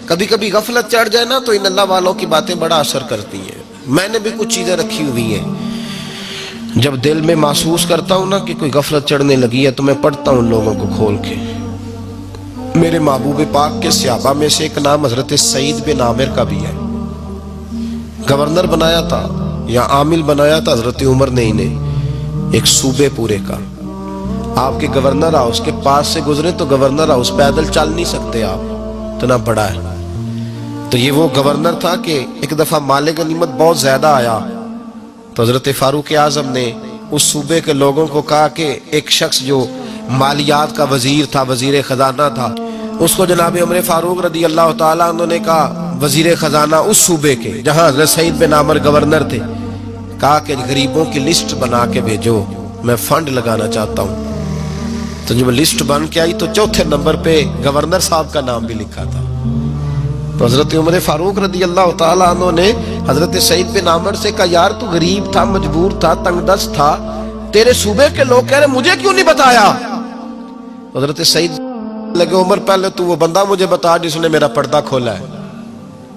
کبھی کبھی غفلت چڑھ جائے نا تو ان اللہ والوں کی باتیں بڑا اثر کرتی ہیں. میں نے بھی کچھ چیزیں رکھی ہوئی ہیں، جب دل میں محسوس کرتا ہوں نا کہ کوئی غفلت چڑھنے لگی ہے تو میں پڑھتا ہوں لوگوں کو کھول کے. میرے محبوب پاک کے صحابہ میں سے ایک نام حضرت سعید بن عامر کا بھی ہے. گورنر بنایا تھا یا عامل بنایا تھا حضرت عمر نے انہیں ایک صوبے پورے کا. آپ کے گورنر ہاؤس کے پاس سے گزرے تو گورنر ہاؤس پیدل چل نہیں سکتے آپ، اتنا بڑا ہے. تو یہ وہ گورنر تھا کہ ایک دفعہ مال غنیمت بہت زیادہ آیا تو حضرت فاروق اعظم نے اس صوبے کے لوگوں کو کہا کہ ایک شخص جو مالیات کا وزیر تھا، وزیر خزانہ تھا، اس کو جناب عمر فاروق رضی اللہ تعالیٰ عنہ نے کہا، وزیر خزانہ اس صوبے کے جہاں حضرت سعید بن عامر گورنر تھے، کہا کہ غریبوں کی لسٹ بنا کے بھیجو، میں فنڈ لگانا چاہتا ہوں. تو جب لسٹ بن کے آئی تو چوتھے نمبر پہ گورنر صاحب کا نام بھی لکھا تھا. تو حضرت عمر فاروق رضی اللہ تعالیٰ عنہ نے حضرت سعید بن عامر سے کہا، یار تو غریب تھا، مجبور تھا، تنگ دست تھا، تیرے صوبے کے لوگ کہہ رہے مجھے کیوں نہیں بتایا؟ حضرت سعید لگے، عمر پہلے تو وہ بندہ مجھے بتا جس نے میرا پردہ کھولا ہے.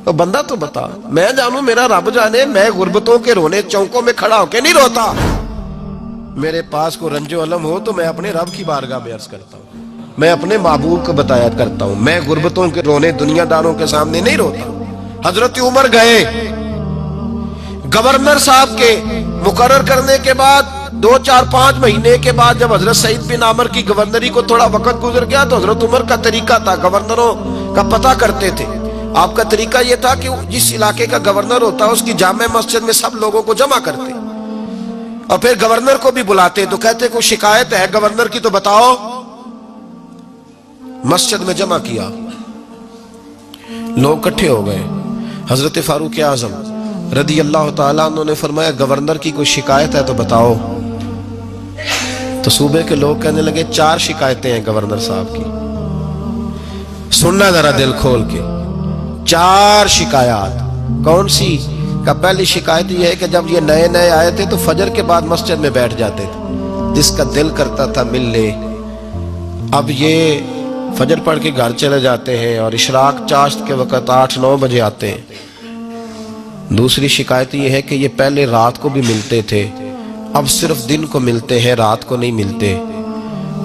تو بندہ تو بتا، میں جانوں، میرا رب جانے، میں غربتوں کے رونے چوکوں میں کھڑا ہو کے نہیں روتا. میرے پاس کو رنج و علم ہو تو میں اپنے رب کی بارگاہ میں عرض کرتا ہوں، میں اپنے محبوب کو بتایا کرتا ہوں، میں غربتوں کے رونے دنیا داروں کے سامنے نہیں روتا. حضرت عمر گئے، گورنر صاحب کے مقرر کرنے کے بعد 2-4-5 مہینے کے بعد جب حضرت سعید بن عامر کی گورنری کو تھوڑا وقت گزر گیا تو حضرت عمر کا طریقہ تھا، گورنروں کا پتہ کرتے تھے. آپ کا طریقہ یہ تھا کہ جس علاقے کا گورنر ہوتا اس کی جامع مسجد میں سب لوگوں کو جمع کرتے اور پھر گورنر کو بھی بلاتے. تو کہتے کوئی شکایت ہے گورنر کی تو بتاؤ. مسجد میں جمع کیا، لوگ اکٹھے ہو گئے. حضرت فاروق اعظم رضی اللہ تعالیٰ عنہ نے فرمایا، گورنر کی کوئی شکایت ہے تو بتاؤ. تو صوبے کے لوگ کہنے لگے 4 شکایتیں ہیں گورنر صاحب کی. سننا ذرا دل کھول کے، 4 شکایات. کون سی؟ کہ پہلی شکایت یہ ہے کہ جب یہ نئے نئے آئے تھے تو فجر کے بعد مسجد میں بیٹھ جاتے تھے، جس کا دل کرتا تھا مل لے. اب یہ فجر پڑھ کے گھر چلے جاتے ہیں اور اشراق چاشت کے وقت 8-9 بجے آتے ہیں. دوسری شکایت یہ ہے کہ یہ پہلے رات کو بھی ملتے تھے، اب صرف دن کو ملتے ہیں، رات کو نہیں ملتے.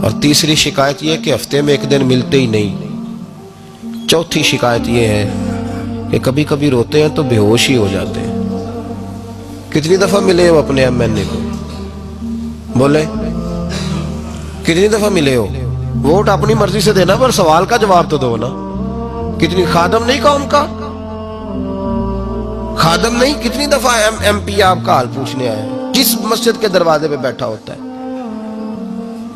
اور تیسری شکایت یہ ہے کہ ہفتے میں ایک دن ملتے ہی نہیں. چوتھی شکایت یہ ہے کہ کبھی کبھی روتے ہیں تو بے ہوش ہی ہو جاتے ہیں. کتنی دفعہ ملے ہو اپنے ایم این اے کو؟ بولے کتنی دفعہ ملے ہو؟ ووٹ اپنی مرضی سے دینا پر سوال کا جواب تو دو نا. کتنی خادم نہیں قوم کا؟ خادم نہیں، کتنی دفعہ ایم پی آپ کا حال پوچھنے آئے جس مسجد کے دروازے پہ بیٹھا ہوتا ہے؟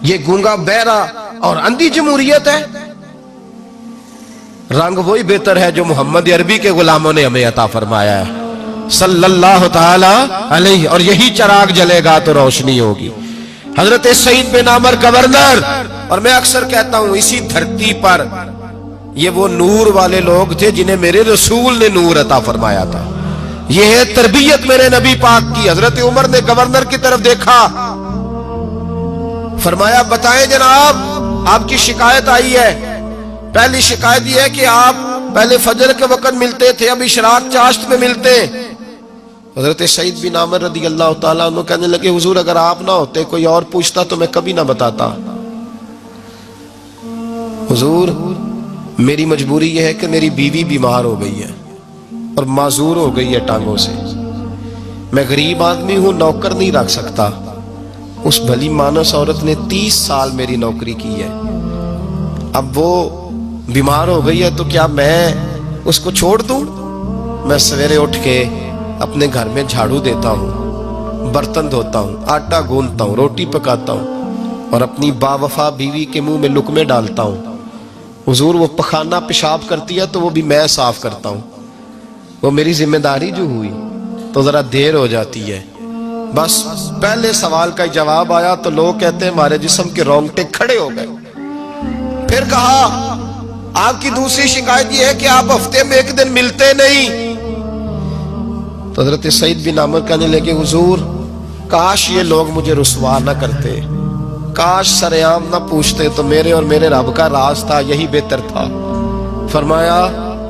یہ گونگا بہرا اور اندھی جمہوریت ہے؟ رنگ وہی بہتر ہے جو محمد عربی کے غلاموں نے ہمیں عطا فرمایا ہے صلی اللہ تعالی علیہ، اور یہی چراغ جلے گا تو روشنی ہوگی. حضرت سعید بن عامر گورنر، اور میں اکثر کہتا ہوں اسی دھرتی پر یہ وہ نور والے لوگ تھے جنہیں میرے رسول نے نور عطا فرمایا تھا. یہ ہے تربیت میرے نبی پاک کی. حضرت عمر نے گورنر کی طرف دیکھا، فرمایا بتائیں جناب آپ کی شکایت آئی ہے. پہلی شکایت یہ ہے کہ آپ پہلے فجر کے وقت ملتے تھے، اب اشراق چاشت میں ملتے. حضرت سعید بن عامر رضی اللہ تعالیٰ عنہ کہنے لگے، حضور اگر آپ نہ ہوتے کوئی اور پوچھتا تو میں کبھی نہ بتاتا. حضور میری مجبوری یہ ہے کہ میری بیوی بیمار ہو گئی ہے اور معذور ہو گئی ہے ٹانگوں سے. میں غریب آدمی ہوں، نوکر نہیں رکھ سکتا. اس بھلی مانس عورت نے 30 سال میری نوکری کی ہے، اب وہ بیمار ہو گئی ہے تو کیا میں اس کو چھوڑ دوں؟ میں سویرے اٹھ کے اپنے گھر میں جھاڑو دیتا ہوں، برتن دھوتا ہوں، آٹا گوندتا ہوں، روٹی پکاتا ہوں اور اپنی باوفا بیوی کے منہ میں لقمے ڈالتا ہوں. حضور وہ پخانہ پیشاب کرتی ہے تو وہ بھی میں صاف کرتا ہوں. وہ میری ذمہ داری جو ہوئی تو ذرا دیر ہو جاتی ہے. بس پہلے سوال کا جواب آیا تو لوگ کہتے ہیں ہمارے جسم کے رونگٹے کھڑے ہو گئے. پھر کہا آپ کی دوسری شکایت یہ ہے کہ آپ ہفتے میں ایک دن ملتے نہیں. تو حضرت سعید بن عامر کہنے لگے، حضور کاش یہ لوگ مجھے رسوا نہ کرتے، کاش سرعام نہ پوچھتے تو میرے اور میرے رب کا راز تھا، یہی بہتر تھا. فرمایا